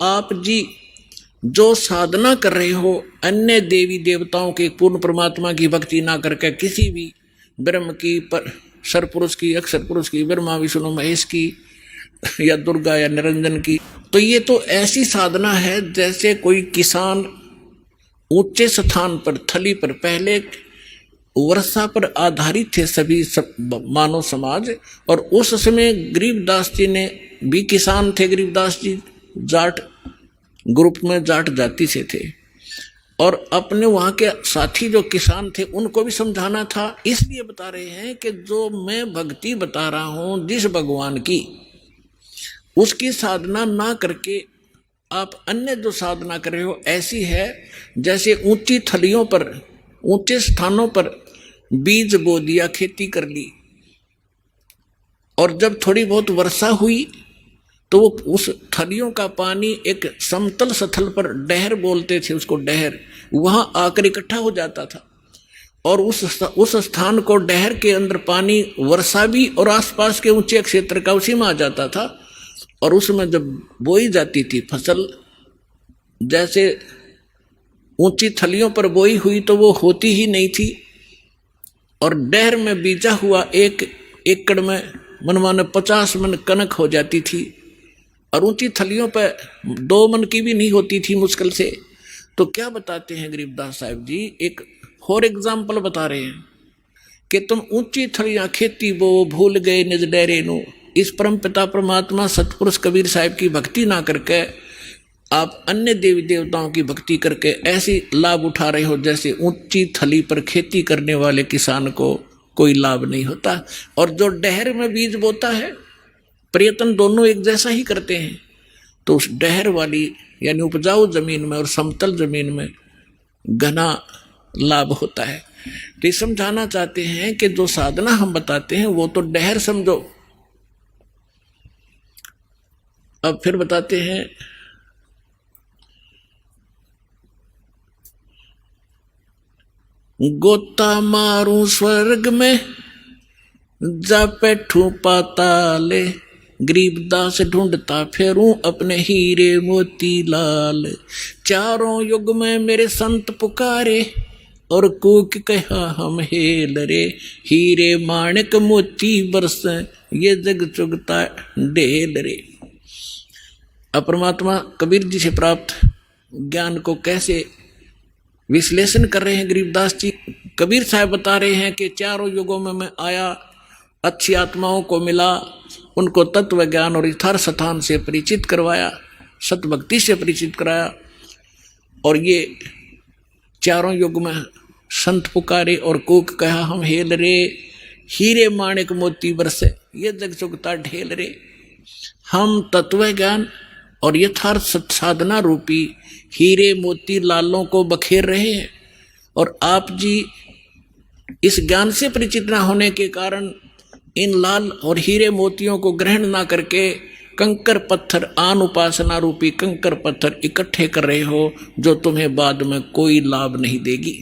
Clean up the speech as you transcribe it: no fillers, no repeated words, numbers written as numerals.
आप जी जो साधना कर रहे हो अन्य देवी देवताओं के पूर्ण परमात्मा की भक्ति ना करके किसी भी ब्रह्म की, पर सरपुरुष की, अक्षर पुरुष की, ब्रह्मा विष्णु महेश की या दुर्गा या निरंजन की, तो ये तो ऐसी साधना है जैसे कोई किसान ऊंचे स्थान पर थली पर, पहले वर्षा पर आधारित थे सभी मानव समाज, और उस समय गरीबदास जी ने भी किसान थे। गरीबदास जी जाट ग्रुप में जाट जाति से थे और अपने वहाँ के साथी जो किसान थे उनको भी समझाना था। इसलिए बता रहे हैं कि जो मैं भक्ति बता रहा हूँ जिस भगवान की, उसकी साधना ना करके आप अन्य जो साधना कर रहे हो ऐसी है जैसे ऊंची थलियों पर, ऊंचे स्थानों पर बीज बो दिया, खेती कर ली, और जब थोड़ी बहुत वर्षा हुई तो उस थलियों का पानी एक समतल स्थल पर, डहर बोलते थे उसको, डहर, वहां आकर इकट्ठा हो जाता था और उस स्थान को, डहर के अंदर पानी वर्षा भी और आसपास के ऊंचे क्षेत्र का उसी में आ जाता था। और उसमें जब बोई जाती थी फसल, जैसे ऊंची थलियों पर बोई हुई तो वो होती ही नहीं थी, और डहर में बीजा हुआ 1 एकड़ में मनमाने 50 मन कनक हो जाती थी, और ऊंची थलियों पर 2 मन की भी नहीं होती थी मुश्किल से। तो क्या बताते हैं गरीबदास साहब जी, एक और एग्जाम्पल बता रहे हैं कि तुम ऊंची थलियां खेती बो, भूल गए निज डेरे नु। इस परम पिता परमात्मा सतपुरुष कबीर साहब की भक्ति ना करके आप अन्य देवी देवताओं की भक्ति करके ऐसी लाभ उठा रहे हो जैसे ऊंची थली पर खेती करने वाले किसान को कोई लाभ नहीं होता। और जो डहर में बीज बोता है, प्रयत्न दोनों एक जैसा ही करते हैं, तो उस डहर वाली यानी उपजाऊ जमीन में और समतल जमीन में घना लाभ होता है। तो ये समझाना चाहते हैं कि जो साधना हम बताते हैं वो तो डहर समझो। अब फिर बताते हैं, गोता मारूं स्वर्ग में जा बैठूं पाताले, गरीबदास ढूंढता फेरूं अपने हीरे मोती लाल। चारों युग में मेरे संत पुकारे और कूक कहा हम हेल रे, हीरे माणिक मोती बरस ये जग चुगता ढेल रे। परमात्मा कबीर जी से प्राप्त ज्ञान को कैसे विश्लेषण कर रहे हैं गरीबदास जी। कबीर साहब बता रहे हैं कि चारों युगों में मैं आया, अच्छी आत्माओं को मिला, उनको तत्व ज्ञान और यथार्थ स्थान से परिचित करवाया, सतभक्ति से परिचित कराया, और ये चारों युग में संत पुकारे और कूक कहा हम हेल रे, हीरे माणिक मोती बरसे ये जग चुगता ढेल रे। हम तत्व ज्ञान और यथार्थ साधना रूपी हीरे मोती लालों को बखेर रहे हैं, और आप जी इस ज्ञान से परिचित न होने के कारण इन लाल और हीरे मोतियों को ग्रहण ना करके कंकर पत्थर, आन उपासना रूपी कंकर पत्थर इकट्ठे कर रहे हो, जो तुम्हें बाद में कोई लाभ नहीं देगी।